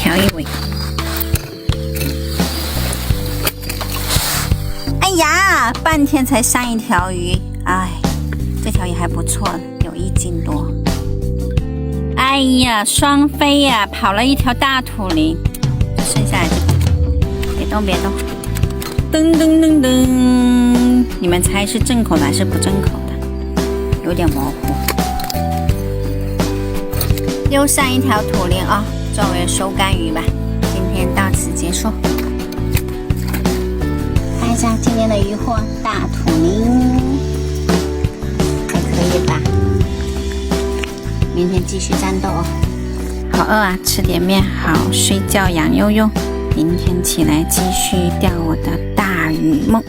调一尾。哎呀，半天才上一条鱼，哎，这条鱼还不错，有1斤多。哎呀，双飞呀，跑了一条大土鲢，剩下来这个，别动别动。噔噔噔噔，你们猜是正口的还是不正口的？有点模糊。又上一条土鲢啊，作为收竿鱼吧。今天到此结束。看一下今天的渔获，大土鲢，还可以吧？明天继续战斗哦。好饿啊，吃点面，好睡觉养悠悠。明天起来继续钓我的大鱼梦。